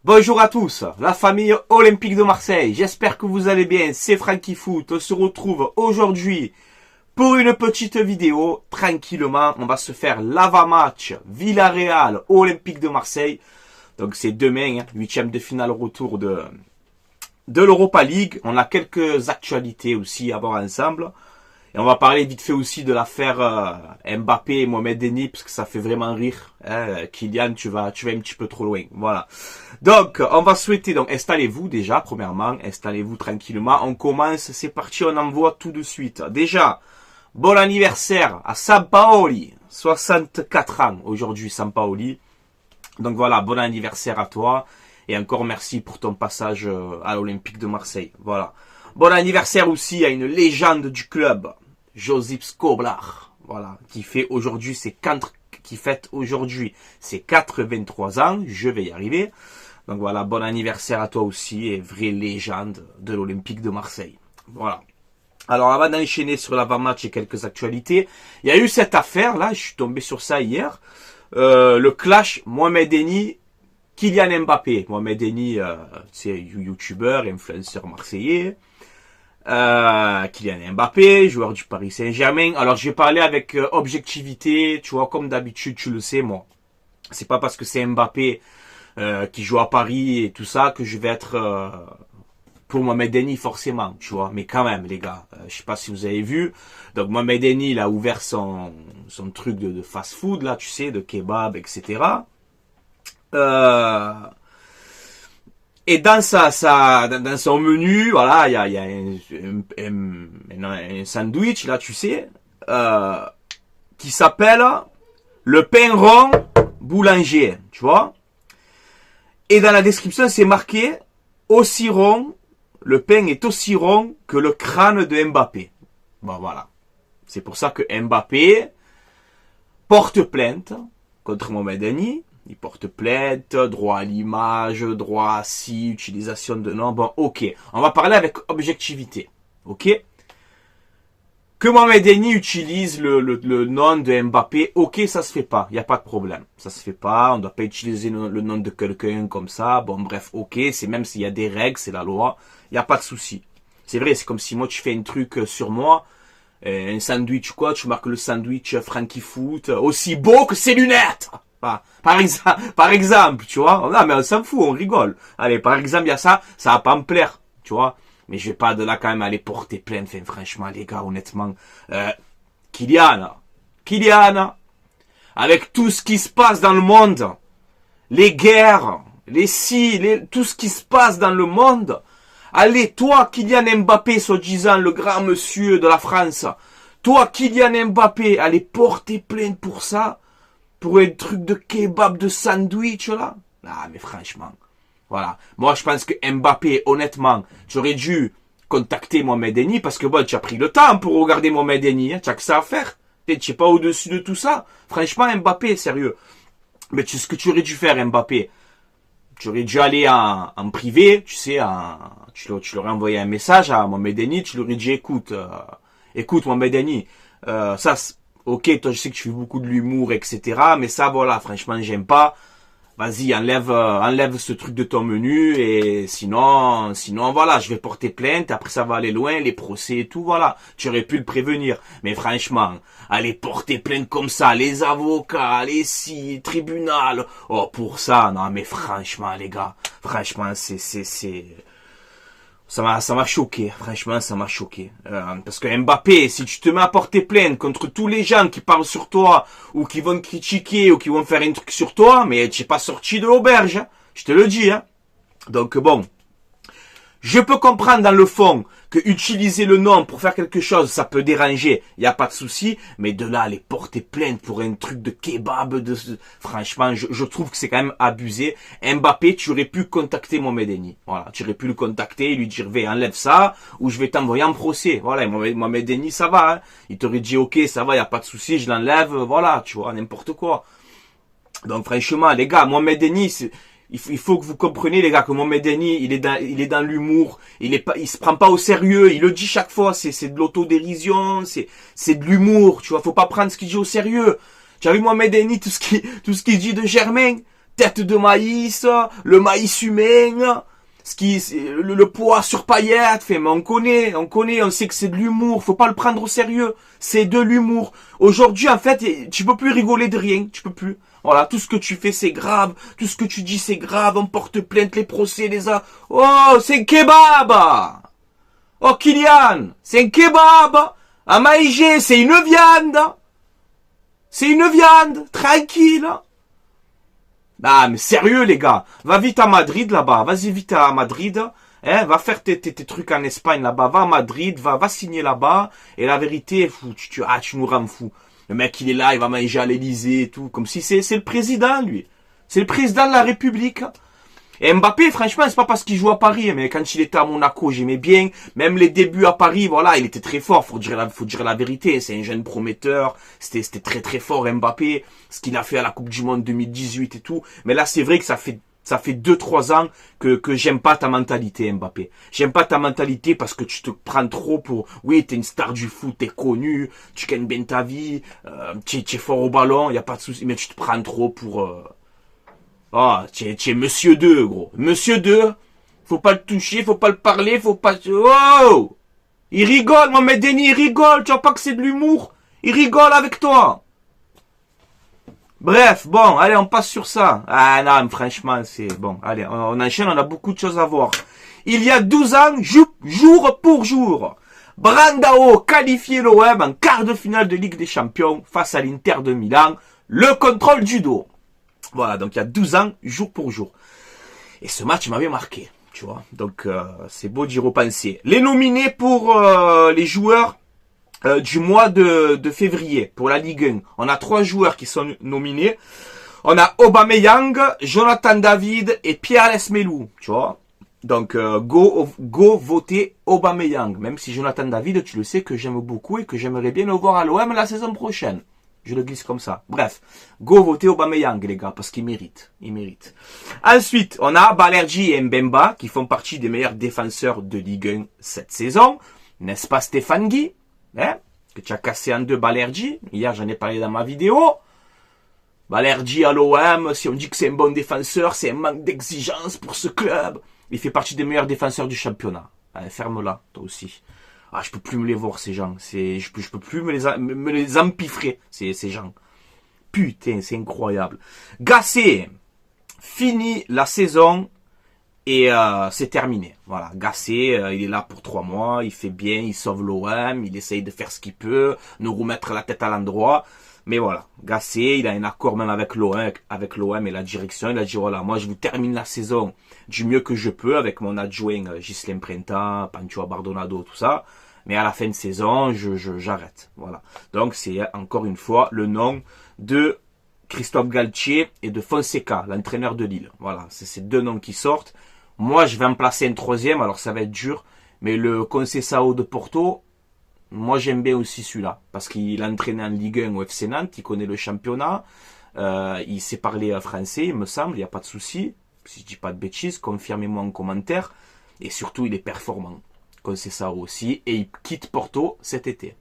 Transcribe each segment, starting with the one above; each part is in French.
Bonjour à tous, la famille olympique de Marseille, j'espère que vous allez bien, c'est Francky Foot, on se retrouve aujourd'hui pour une petite vidéo, tranquillement, on va se faire l'avant-match Villarreal Olympique de Marseille, donc c'est demain, 8e de finale retour de l'Europa League, on a quelques actualités aussi à voir ensemble, et on va parler vite fait aussi de l'affaire Mbappé et Mohamed Denis, parce que ça fait vraiment rire. Hein. Kylian, tu vas un petit peu trop loin. Voilà. Donc, on va souhaiter, donc installez-vous déjà, premièrement, installez-vous tranquillement. On commence, c'est parti, on envoie tout de suite. Déjà, bon anniversaire à Sampaoli, 64 ans aujourd'hui Sampaoli. Donc voilà, bon anniversaire à toi. Et encore merci pour ton passage à l'Olympique de Marseille. Voilà. Bon anniversaire aussi à une légende du club, Josip Skoblar, voilà, qui fête aujourd'hui ses 83 ans, je vais y arriver. Donc voilà, bon anniversaire à toi aussi et vraie légende de l'Olympique de Marseille. Voilà. Alors avant d'enchaîner sur l'avant-match et quelques actualités, il y a eu cette affaire là, je suis tombé sur ça hier, le clash Mohamed Denis, Kylian Mbappé. Mohamed Denis, c'est youtubeur, influenceur marseillais. Kylian Mbappé, joueur du Paris Saint-Germain. Alors je vais parler avec objectivité, tu vois, comme d'habitude, tu le sais, moi. C'est pas parce que c'est Mbappé qui joue à Paris et tout ça que je vais être pour Mohamed Denis forcément, tu vois. Mais quand même, les gars, je sais pas si vous avez vu. Donc Mohamed Denis, il a ouvert son truc de fast-food là, tu sais, de kebab, etc. Et dans dans son menu, voilà, il y a un sandwich, là, tu sais, qui s'appelle le pain rond boulanger, tu vois. Et dans la description, c'est marqué aussi rond, le pain est aussi rond que le crâne de Mbappé. Bon, voilà. C'est pour ça que Mbappé porte plainte contre Mohamed Denis. Il porte plainte, droit à l'image, droit à si, utilisation de nom. Bon, ok. On va parler avec objectivité. Ok. Que Mohamed Denis utilise le nom de Mbappé, ok, ça se fait pas. Il n'y a pas de problème. Ça se fait pas. On ne doit pas utiliser le nom de quelqu'un comme ça. Bon, bref, ok. C'est même s'il y a des règles, c'est la loi. Il n'y a pas de souci. C'est vrai, c'est comme si moi, tu fais un truc sur moi. Un sandwich, quoi. Tu marques le sandwich Francky Foot. Aussi beau que ses lunettes. Par exemple, tu vois. Non, mais on s'en fout, on rigole. Allez, par exemple, il y a ça, ça va pas me plaire, tu vois. Mais je vais pas de là quand même aller porter plainte. Enfin, franchement, les gars, honnêtement. Kylian, avec tout ce qui se passe dans le monde, les guerres, tout ce qui se passe dans le monde. Allez, toi, Kylian Mbappé, soi-disant le grand monsieur de la France. Toi, Kylian Mbappé, allez porter plainte pour ça. Pour un truc de kebab, de sandwich, là. Ah, mais franchement. Voilà. Moi, je pense que Mbappé, honnêtement, tu aurais dû contacter Mohamed Denis parce que bon, tu as pris le temps pour regarder Mohamed Denis, hein. Tu as que ça à faire. Tu n'es pas au-dessus de tout ça. Franchement, Mbappé, sérieux. Mais ce que tu aurais dû faire, Mbappé, tu aurais dû aller en privé, tu sais, tu leur aurais envoyé un message à Mohamed Denis, tu leur aurais dit, écoute Mohamed Denis, ça, ok, toi je sais que tu fais beaucoup de l'humour, etc. Mais ça, voilà, franchement, j'aime pas. Vas-y, enlève ce truc de ton menu et sinon, voilà, je vais porter plainte. Après, ça va aller loin, les procès et tout, voilà. Tu aurais pu le prévenir. Mais franchement, aller porter plainte comme ça, les avocats, les tribunal. Oh, pour ça, non, mais franchement, les gars, franchement, ça m'a choqué, franchement, ça m'a choqué. Parce que Mbappé, si tu te mets à porter plainte contre tous les gens qui parlent sur toi, ou qui vont te critiquer, ou qui vont faire un truc sur toi, mais tu n'es pas sorti de l'auberge, hein. Je te le dis, hein. Donc bon, je peux comprendre dans le fond que utiliser le nom pour faire quelque chose, ça peut déranger, il n'y a pas de souci, mais de là, aller porter plainte pour un truc de kebab, franchement, je trouve que c'est quand même abusé. Mbappé, tu aurais pu contacter Mohamed Denis. Voilà, tu aurais pu le contacter et lui dire, enlève ça, ou je vais t'envoyer en procès. Voilà, Mohamed Denis, ça va, hein. Il t'aurait dit, ok, ça va, il n'y a pas de souci, je l'enlève, voilà, tu vois, n'importe quoi. Donc franchement, les gars, Mohamed Denis, il faut que vous compreniez, les gars, que Mohamed Denis, il est dans l'humour. Il se prend pas au sérieux. Il le dit chaque fois. C'est de l'autodérision. C'est de l'humour. Tu vois, faut pas prendre ce qu'il dit au sérieux. Tu as vu Mohamed Denis, tout ce qu'il dit de Germain. tête de maïs, le maïs humain, le poids sur paillettes, mais on sait que c'est de l'humour, faut pas le prendre au sérieux, c'est de l'humour. Aujourd'hui, en fait, tu peux plus rigoler de rien, tu peux plus. Voilà, tout ce que tu fais, c'est grave, tout ce que tu dis, c'est grave, on porte plainte, les procès, Oh, c'est un kebab! Oh, Kylian, c'est un kebab! À Maïgé, c'est une viande! C'est une viande, tranquille! Ah, mais sérieux, les gars. Va vite à Madrid, là-bas. Vas-y vite à Madrid. Hein, va faire tes trucs en Espagne, là-bas. Va à Madrid, va signer là-bas. Et la vérité, tu nous rends fou. Le mec, il est là, il va manger à l'Elysée et tout. Comme si c'est le président, lui. C'est le président de la République. Et Mbappé, franchement, c'est pas parce qu'il joue à Paris, mais quand il était à Monaco, j'aimais bien. Même les débuts à Paris, voilà, il était très fort, faut dire la vérité. C'est un jeune prometteur. C'était très très fort, Mbappé. Ce qu'il a fait à la Coupe du Monde 2018 et tout. Mais là, c'est vrai que ça fait 2-3 ans que j'aime pas ta mentalité, Mbappé. J'aime pas ta mentalité parce que tu te prends trop pour, oui, t'es une star du foot, t'es connu, tu gagnes bien ta vie, tu es fort au ballon, y a pas de souci, mais tu te prends trop pour, tu es Monsieur 2, gros. Monsieur 2, faut pas le toucher, faut pas le parler, faut pas... Oh! Il rigole, Mohamed Denis, il rigole, tu vois pas que c'est de l'humour? Il rigole avec toi. Bref, bon, allez, on passe sur ça. Ah non, franchement, c'est... Bon, allez, on enchaîne, on a beaucoup de choses à voir. Il y a 12 ans, jour pour jour, Brandao qualifiait l'OM en quart de finale de Ligue des Champions face à l'Inter de Milan. Le contrôle du dos. Voilà, donc il y a 12 ans, jour pour jour. Et ce match m'avait marqué, tu vois. Donc, c'est beau d'y repenser. Les nominés pour les joueurs du mois de février, pour la Ligue 1. On a 3 joueurs qui sont nominés. On a Aubameyang, Jonathan David et Pierre Lesmelou, tu vois. Donc, go voter Aubameyang. Même si Jonathan David, tu le sais que j'aime beaucoup et que j'aimerais bien le voir à l'OM la saison prochaine. Je le glisse comme ça. Bref, go voter Aubameyang, les gars, parce qu'il mérite. Il mérite. Ensuite, on a Balerji et Mbemba, qui font partie des meilleurs défenseurs de Ligue 1 cette saison. N'est-ce pas, Stéphane Guy? Hein? Que tu as cassé en deux Balerji. Hier, j'en ai parlé dans ma vidéo. Balerji à l'OM, si on dit que c'est un bon défenseur, c'est un manque d'exigence pour ce club. Il fait partie des meilleurs défenseurs du championnat. Allez, ferme-la, toi aussi. Ah, je peux plus me les voir, ces gens. Je peux plus me les empiffrer, ces gens. Putain, c'est incroyable. Gasset finit la saison et c'est terminé. Voilà, Gasset, il est là pour 3 mois, il fait bien, il sauve l'OM, il essaye de faire ce qu'il peut, nous remettre la tête à l'endroit. Mais voilà, Gasset, il a un accord même avec l'OM et la direction. Il a dit, voilà, moi je vous termine la saison du mieux que je peux avec mon adjoint Ghislain Printemps, Pancho Bardonado, tout ça. Mais à la fin de saison, j'arrête. Voilà. Donc c'est encore une fois le nom de Christophe Galtier et de Fonseca, l'entraîneur de Lille. Voilà, c'est ces 2 noms qui sortent. Moi, je vais en placer un 3e, alors ça va être dur. Mais le Conceição de Porto, moi j'aime bien aussi celui-là. Parce qu'il a entraîné en Ligue 1 au FC Nantes, il connaît le championnat. Il sait parler français, il me semble, il n'y a pas de souci. Si je dis pas de bêtises, confirmez-moi en commentaire. Et surtout, il est performant. Conceição aussi. Et il quitte Porto cet été.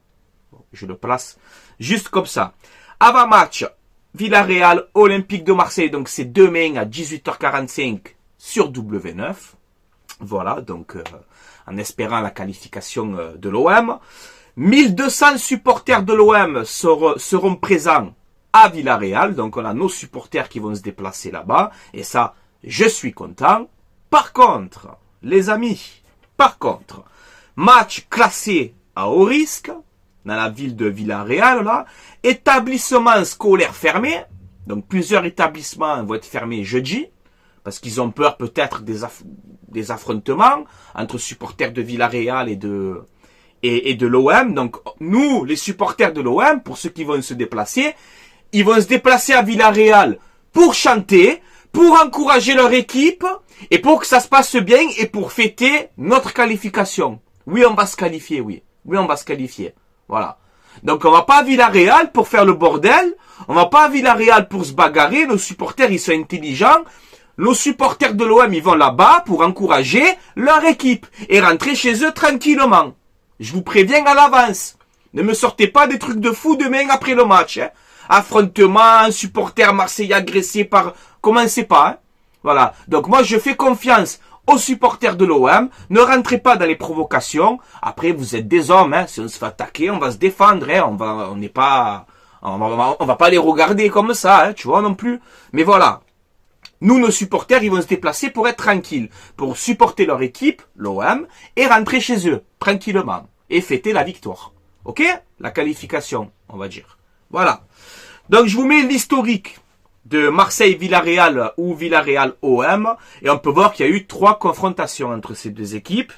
Bon, je le place juste comme ça. Avant-match, Villarreal, Olympique de Marseille. Donc c'est demain à 18h45 sur W9. Voilà, donc en espérant la qualification de l'OM. 1200 supporters de l'OM seront présents à Villarreal. Donc on a nos supporters qui vont se déplacer là-bas. Et ça, je suis content. Par contre, les amis, match classé à haut risque, dans la ville de Villarreal, là, établissement scolaire fermé, donc plusieurs établissements vont être fermés jeudi, parce qu'ils ont peur peut-être des affrontements entre supporters de Villarreal et de l'OM. Donc nous, les supporters de l'OM, pour ceux qui vont se déplacer, ils vont se déplacer à Villarreal pour chanter, pour encourager leur équipe, et pour que ça se passe bien, et pour fêter notre qualification. Oui, on va se qualifier, oui. Oui, on va se qualifier. Voilà. Donc, on va pas à Villarreal pour faire le bordel. On va pas à Villarreal pour se bagarrer. Nos supporters, ils sont intelligents. Nos supporters de l'OM, ils vont là-bas pour encourager leur équipe et rentrer chez eux tranquillement. Je vous préviens à l'avance. Ne me sortez pas des trucs de fou demain après le match. Hein. Affrontement, supporters marseillais agressés par... Commencez pas, hein. Voilà. Donc moi, je fais confiance aux supporters de l'OM. Ne rentrez pas dans les provocations. Après, vous êtes des hommes, hein. Si on se fait attaquer, on va se défendre, hein. On va pas les regarder comme ça, hein, tu vois, non plus. Mais voilà. Nous, nos supporters, ils vont se déplacer pour être tranquilles, pour supporter leur équipe, l'OM, et rentrer chez eux, tranquillement, et fêter la victoire. Ok? La qualification, on va dire. Voilà. Donc, je vous mets l'historique de Marseille-Villarreal ou Villarreal-OM, et on peut voir qu'il y a eu 3 confrontations entre ces 2 équipes.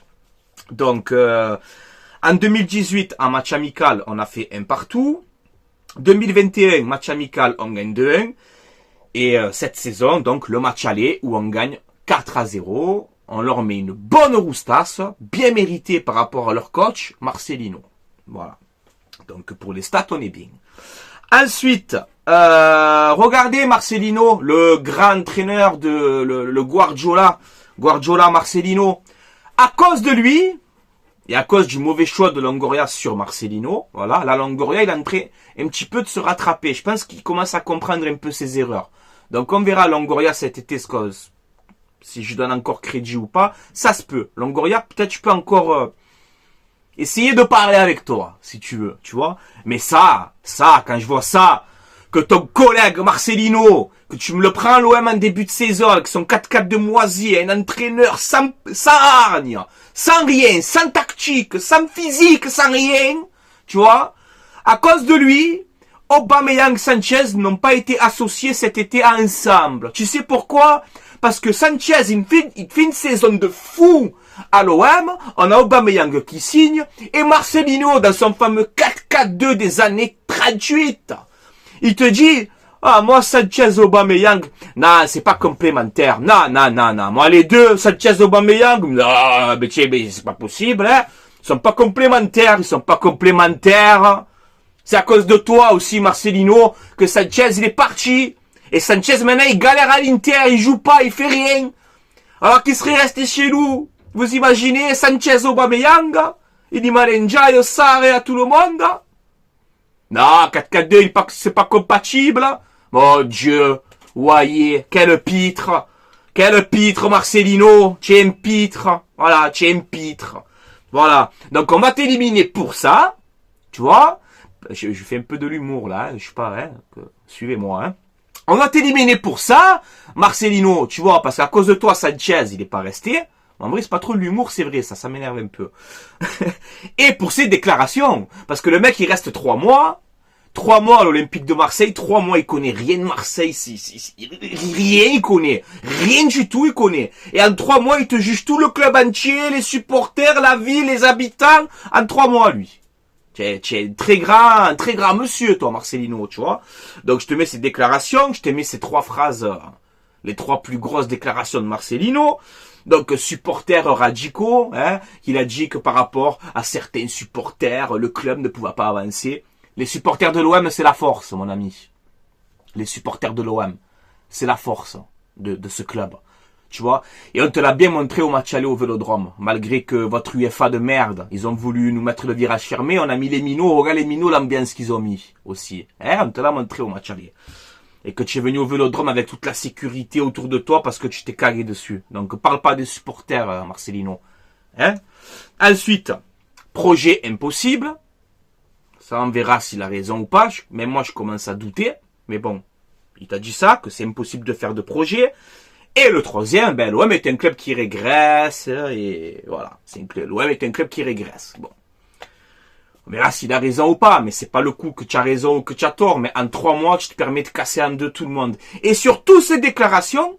Donc, en 2018, en match amical, on a fait 1 partout. 2021, match amical, on gagne 2-1. Et cette saison, donc, le match aller où on gagne 4-0. On leur met une bonne roustasse, bien méritée par rapport à leur coach, Marcelino. Voilà. Donc, pour les stats, on est bien. Ensuite, regardez Marcelino, le grand entraîneur de le Guardiola Marcelino. À cause de lui, et à cause du mauvais choix de Longoria sur Marcelino, voilà, la Longoria, il est en train un petit peu de se rattraper. Je pense qu'il commence à comprendre un peu ses erreurs. Donc on verra Longoria cet été, si je donne encore crédit ou pas. Ça se peut. Longoria, peut-être je peux encore essayer de parler avec toi, si tu veux, tu vois. Mais ça, quand je vois ça, que ton collègue Marcelino, que tu me le prends l'OM en début de saison, avec son 4-4 de moisi, un entraîneur sans hargne, sans rien, sans tactique, sans physique, sans rien, tu vois. À cause de lui, Aubameyang et Sanchez n'ont pas été associés cet été ensemble. Tu sais pourquoi? Parce que Sanchez, il fait une saison de fou à l'OM. On a Aubameyang qui signe. Et Marcelino, dans son fameux 4-4-2 des années 38. Il te dit, moi, Sanchez, Aubameyang, non, c'est pas complémentaire. Non. Moi, les deux, Sanchez, Aubameyang, non, mais c'est pas possible, hein. Ils sont pas complémentaires. C'est à cause de toi aussi, Marcelino, que Sanchez, il est parti. Et Sanchez, maintenant, il galère à l'Inter, il joue pas, il fait rien. Alors qu'il serait resté chez nous. Vous imaginez, Sanchez, Aubameyang, il dit Malenja, Sarre à tout le monde. Non, 4-4-2, c'est pas compatible. Mon Dieu, voyez, quel pitre, Marcelino, tu es un pitre. Voilà, tu es un pitre. Voilà. Donc, on va t'éliminer pour ça. Tu vois? Je fais un peu de l'humour, là, hein, je sais pas, hein, suivez-moi, hein. On va t'éliminer pour ça, Marcelino, tu vois, parce qu'à cause de toi, Sanchez, il est pas resté. En vrai, c'est pas trop de l'humour, c'est vrai, ça m'énerve un peu. Et pour ses déclarations, parce que le mec, il reste 3 mois. 3 mois à l'Olympique de Marseille, 3 mois, il connaît rien de Marseille, rien il connaît. Rien du tout, il connaît. Et en 3 mois, il te juge tout le club entier, les supporters, la ville, les habitants, en 3 mois, lui. Tu es un très grand monsieur, toi, Marcelino, tu vois. Donc, je te mets ces déclarations, je te mets ces 3 phrases, les 3 plus grosses déclarations de Marcelino. Donc, supporters radicaux, hein, il a dit que par rapport à certains supporters, le club ne pouvait pas avancer. Les supporters de l'OM, c'est la force, mon ami. Les supporters de l'OM, c'est la force de ce club. Tu vois, et on te l'a bien montré au match aller au Vélodrome. Malgré que votre UEFA de merde, ils ont voulu nous mettre le virage fermé, on a mis les minots, regarde les minots, l'ambiance qu'ils ont mis aussi. Hein, on te l'a montré au match aller. Et que tu es venu au Vélodrome avec toute la sécurité autour de toi parce que tu t'es cagué dessus. Donc parle pas des supporters, Marcelino. Hein? Ensuite, projet impossible. Ça, on verra s'il a raison ou pas. Même moi, je commence à douter. Mais bon, il t'a dit ça, que c'est impossible de faire de projet. Et le troisième, l'OM est un club qui régresse, et voilà, l'OM est un club qui régresse. Bon. On verra s'il a raison ou pas, mais c'est pas le coup que tu as raison ou que tu as tort, mais en 3 mois, tu te permets de casser en deux tout le monde. Et sur toutes ces déclarations,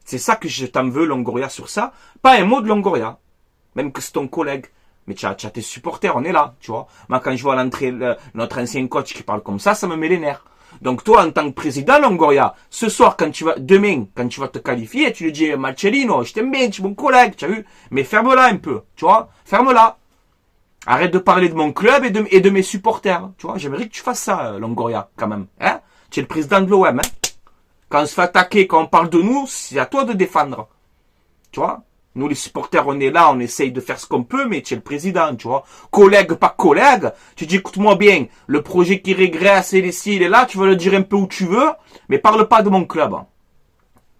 c'est ça que je t'en veux, Longoria, sur ça, pas un mot de Longoria. Même que c'est ton collègue. Mais tu as tes supporters, on est là, tu vois. Moi, quand je vois notre ancien coach qui parle comme ça me met les nerfs. Donc toi, en tant que président, Longoria, ce soir, demain, quand tu vas te qualifier, tu lui dis, Marcelino, je t'aime bien, tu es mon collègue, tu as vu? Mais ferme-la un peu, tu vois? Ferme-la. Arrête de parler de mon club et de mes supporters, tu vois? J'aimerais que tu fasses ça, Longoria, quand même, hein? Tu es le président de l'OM, hein? Quand on se fait attaquer, quand on parle de nous, c'est à toi de défendre. Tu vois? Nous, les supporters, on est là, on essaye de faire ce qu'on peut, mais tu es le président, tu vois. Collègue, pas collègue. Tu dis, écoute-moi bien, le projet qui régresse, il est là, tu veux le dire un peu où tu veux, mais parle pas de mon club.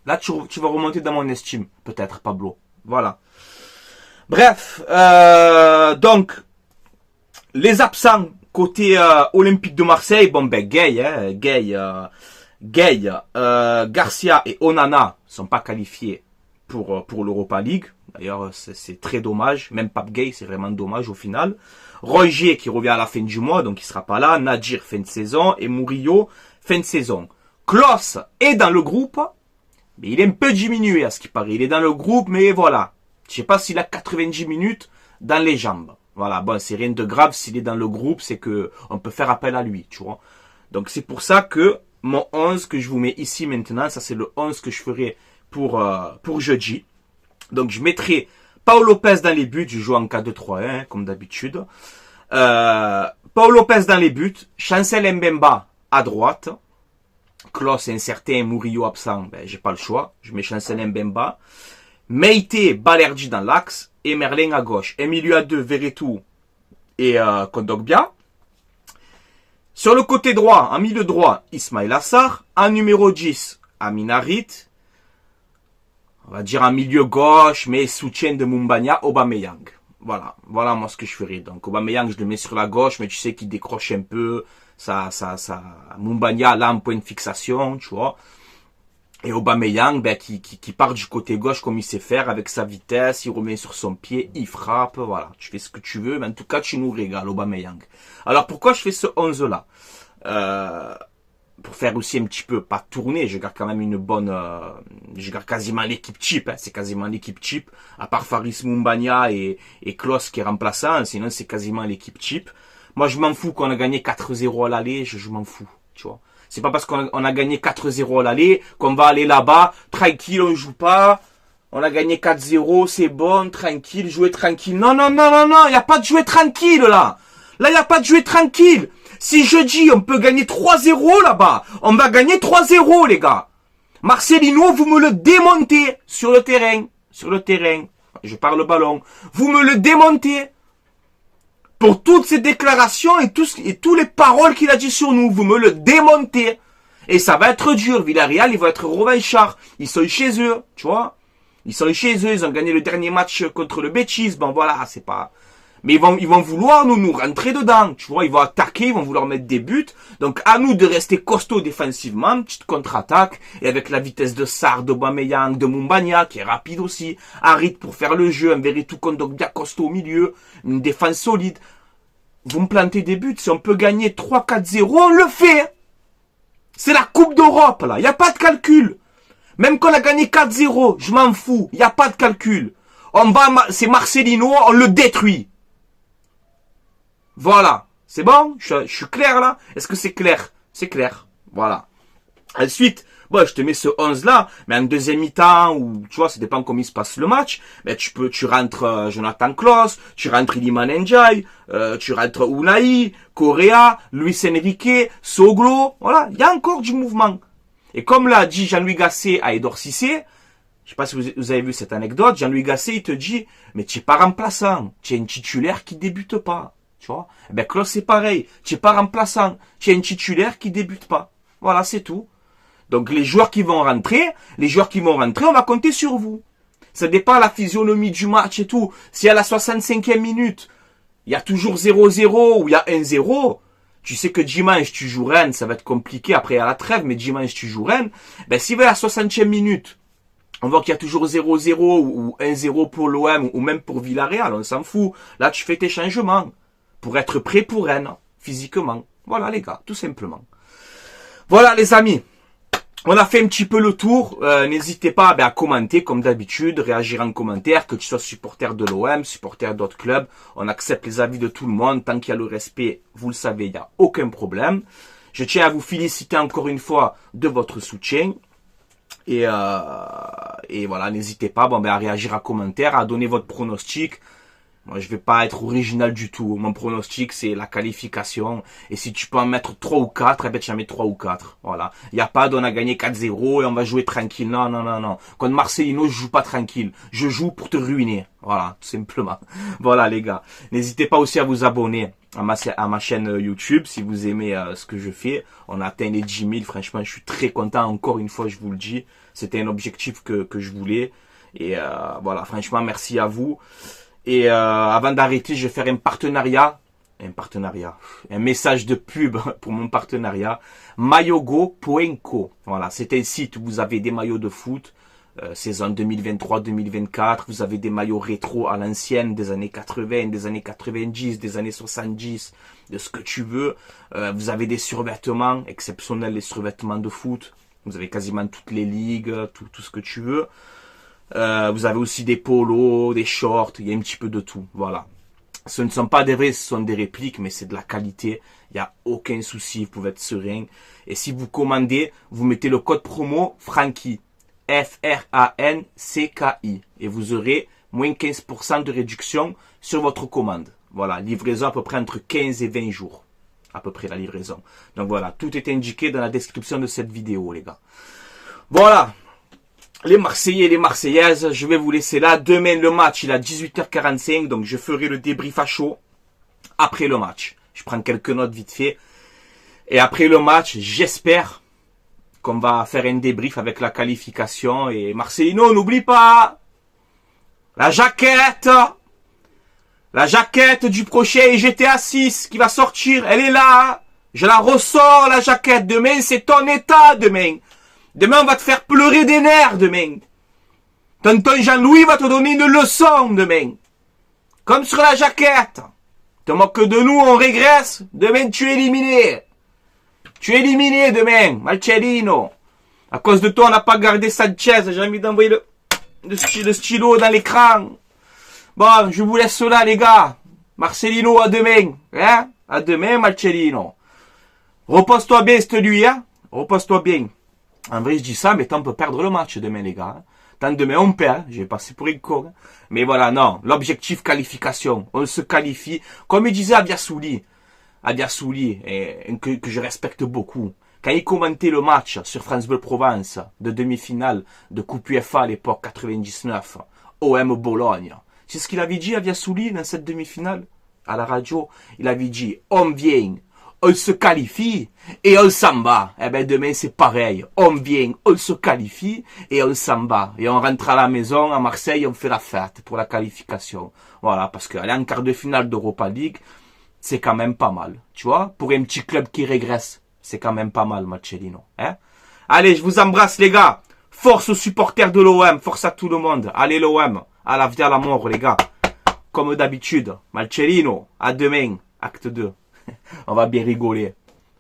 Là, tu vas remonter dans mon estime, peut-être, Pablo. Voilà. Bref, donc, les absents côté Olympique de Marseille, bon ben Gay, Garcia et Onana sont pas qualifiés pour l'Europa League. D'ailleurs, c'est très dommage. Même Pape Gay, c'est vraiment dommage au final. Roger qui revient à la fin du mois, donc il sera pas là. Nadir, fin de saison. Et Murillo, fin de saison. Klos est dans le groupe, mais il est un peu diminué à ce qui paraît. Il est dans le groupe, mais voilà. Je sais pas s'il a 90 minutes dans les jambes. Voilà, bon, c'est rien de grave. S'il est dans le groupe, c'est que on peut faire appel à lui, tu vois. Donc c'est pour ça que mon 11 que je vous mets ici maintenant, ça c'est le 11 que je ferai pour jeudi. Donc je mettrai Paul Lopez dans les buts, je joue en 4-2-3-1 hein, comme d'habitude. Paul Lopez dans les buts, Chancel Mbemba à droite. Klos incertain, Murillo absent, ben j'ai pas le choix, je mets Chancel Mbemba. Meite, Balerdi dans l'axe et Merlin à gauche. Et milieu à deux, Verretou et Kondogbia. Sur le côté droit, en milieu droit, Ismail Assar. En numéro 10, Amin Harit. On va dire en milieu gauche, mais soutien de Mumbagna, Aubameyang. Voilà moi ce que je ferai. Donc Aubameyang, je le mets sur la gauche, mais tu sais qu'il décroche un peu. Mumbagna, là, en point de fixation, tu vois. Et Aubameyang, ben, qui part du côté gauche comme il sait faire, avec sa vitesse, il remet sur son pied, il frappe, voilà. Tu fais ce que tu veux, mais en tout cas, tu nous régales, Aubameyang. Alors, pourquoi je fais ce 11-là? Pour faire aussi un petit peu, pas tourner, je garde quand même une bonne, je garde quasiment l'équipe type, hein, c'est quasiment l'équipe type, à part Faris Mumbagna et Klos qui est remplaçant, sinon c'est quasiment l'équipe type. Moi, je m'en fous qu'on a gagné 4-0 à l'aller, je m'en fous, tu vois. C'est pas parce qu'on a gagné 4-0 à l'aller qu'on va aller là-bas, tranquille, on joue pas. On a gagné 4-0, c'est bon, tranquille, jouer tranquille. Non, y a pas de jouer tranquille, là. Là, y a pas de jouer tranquille. Si jeudi, on peut gagner 3-0 là-bas, on va gagner 3-0, les gars. Marcelino, vous me le démontez sur le terrain. Je parle ballon. Vous me le démontez. Pour toutes ces déclarations et tous les paroles qu'il a dit sur nous, vous me le démontez. Et ça va être dur. Villarreal, ils vont être revanchards. Ils sont chez eux, tu vois. Ils sont chez eux, ils ont gagné le dernier match contre le Betis. Bon voilà, c'est pas... Mais ils vont vouloir nous rentrer dedans, tu vois. Ils vont attaquer, ils vont vouloir mettre des buts. Donc à nous de rester costaud défensivement, petite contre-attaque. Et avec la vitesse de Sarr, d'Aubameyang, de Mumbagna, qui est rapide aussi. Harit pour faire le jeu, un Verretou Kondogbia costaud au milieu. Une défense solide. Vous me plantez des buts, si on peut gagner 3-4-0, on le fait. C'est la Coupe d'Europe, là. Il n'y a pas de calcul. Même qu'on a gagné 4-0, je m'en fous. Il n'y a pas de calcul. C'est Marcelino, on le détruit. Voilà. C'est bon? Je suis clair, là? Est-ce que c'est clair? C'est clair. Voilà. Ensuite, bon, je te mets ce 11 là, mais en deuxième mi-temps, ou tu vois, ça dépend comment il se passe le match, mais tu rentres Jonathan Klaus, tu rentres Iliman Ndiaye, tu rentres Unai, Correa, Luis Enrique, Soglo, voilà, il y a encore du mouvement. Et comme l'a dit Jean-Louis Gasset à Edouard Cissé, je sais pas si vous avez vu cette anecdote, Jean-Louis Gasset, il te dit, mais tu n'es pas remplaçant, tu es un titulaire qui débute pas, tu vois. Eh ben, Klaus, c'est pareil, tu n'es pas remplaçant, tu es un titulaire qui débute pas. Voilà, c'est tout. Donc les joueurs qui vont rentrer, on va compter sur vous. Ça dépend de la physionomie du match et tout. Si à la 65e minute, il y a toujours 0-0 ou il y a 1-0, tu sais que dimanche tu joues Rennes, ça va être compliqué après à la trêve, mais dimanche tu joues Rennes. Ben s'il va à la 60e minute, on voit qu'il y a toujours 0-0 ou 1-0 pour l'OM ou même pour Villarreal, on s'en fout. Là tu fais tes changements pour être prêt pour Rennes, physiquement. Voilà les gars, tout simplement. Voilà les amis. On a fait un petit peu le tour. N'hésitez pas à commenter comme d'habitude, réagir en commentaire, que tu sois supporter de l'OM, supporter d'autres clubs. On accepte les avis de tout le monde. Tant qu'il y a le respect, vous le savez, il n'y a aucun problème. Je tiens à vous féliciter encore une fois de votre soutien. Et voilà, n'hésitez pas à réagir en commentaire, à donner votre pronostic. Moi, je vais pas être original du tout. Mon pronostic, c'est la qualification. Et si tu peux en mettre 3 ou 4, eh ben, tu en mets 3 ou 4. Voilà. Il n'y a pas d'on a gagné 4-0 et on va jouer tranquille. Non, non, non, non. Contre Marcelino, je joue pas tranquille. Je joue pour te ruiner. Voilà, tout simplement. Voilà, les gars. N'hésitez pas aussi à vous abonner à ma chaîne YouTube si vous aimez ce que je fais. On a atteint les 10 000. Franchement, je suis très content. Encore une fois, je vous le dis. C'était un objectif que je voulais. Et voilà, franchement, merci à vous. Et avant d'arrêter, je vais faire un message de pub pour mon partenariat, maillogo.co. Voilà, c'est un site où vous avez des maillots de foot, saison 2023-2024, vous avez des maillots rétro à l'ancienne, des années 80, des années 90, des années 70, de ce que tu veux. Vous avez des survêtements exceptionnels, les survêtements de foot. Vous avez quasiment toutes les ligues, tout ce que tu veux. Vous avez aussi des polos, des shorts, il y a un petit peu de tout, voilà. Ce ne sont pas des vrais, ce sont des répliques, mais c'est de la qualité, il n'y a aucun souci, vous pouvez être serein. Et si vous commandez, vous mettez le code promo Francky, F-R-A-N-C-K-I, et vous aurez moins 15% de réduction sur votre commande. Voilà, livraison à peu près entre 15 et 20 jours, à peu près la livraison. Donc voilà, tout est indiqué dans la description de cette vidéo, les gars. Voilà. Les Marseillais et les Marseillaises, je vais vous laisser là. Demain, le match, il est à 18h45, donc je ferai le débrief à chaud après le match. Je prends quelques notes vite fait. Et après le match, j'espère qu'on va faire un débrief avec la qualification. Et Marcelino, n'oublie pas la jaquette du prochain GTA 6 qui va sortir, elle est là. Je la ressors, la jaquette. Demain, c'est ton état, demain. Demain, on va te faire pleurer des nerfs, demain. Tonton Jean-Louis va te donner une leçon, demain. Comme sur la jaquette. Te moques de nous, on régresse. Demain, tu es éliminé. Tu es éliminé demain, Marcelino. À cause de toi, on n'a pas gardé Sanchez. J'ai envie d'envoyer le stylo dans l'écran. Bon, je vous laisse là, les gars. Marcelino, à demain. Hein? À demain, Marcelino. Repose-toi bien, cette nuit, hein? Repose-toi bien. En vrai, je dis ça, mais tant on peut perdre le match demain, les gars. Tant demain, on perd. Je vais passer pour une con. Mais voilà, non. L'objectif qualification. On se qualifie. Comme il disait Abiassouli, que je respecte beaucoup. Quand il commentait le match sur France Bleu Provence, de demi-finale de Coupe UEFA à l'époque, 99, OM Bologne. C'est ce qu'il avait dit, Abiassouli, dans cette demi-finale, à la radio. Il avait dit, on vient. On se qualifie et on s'en va. Eh ben demain c'est pareil. On vient, on se qualifie et on s'en va. Et on rentre à la maison à Marseille, on fait la fête pour la qualification. Voilà, parce qu'aller en quart de finale d'Europa League, c'est quand même pas mal. Tu vois, pour un petit club qui régresse, c'est quand même pas mal, Marcelino. Hein? Allez, je vous embrasse les gars. Force aux supporters de l'OM, force à tout le monde. Allez l'OM, à la vie à la mort les gars. Comme d'habitude, Marcelino, à demain, acte 2. On va bien rigoler.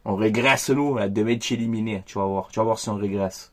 On régresse, nous. Demain, tu es éliminé. Tu vas voir si on régresse.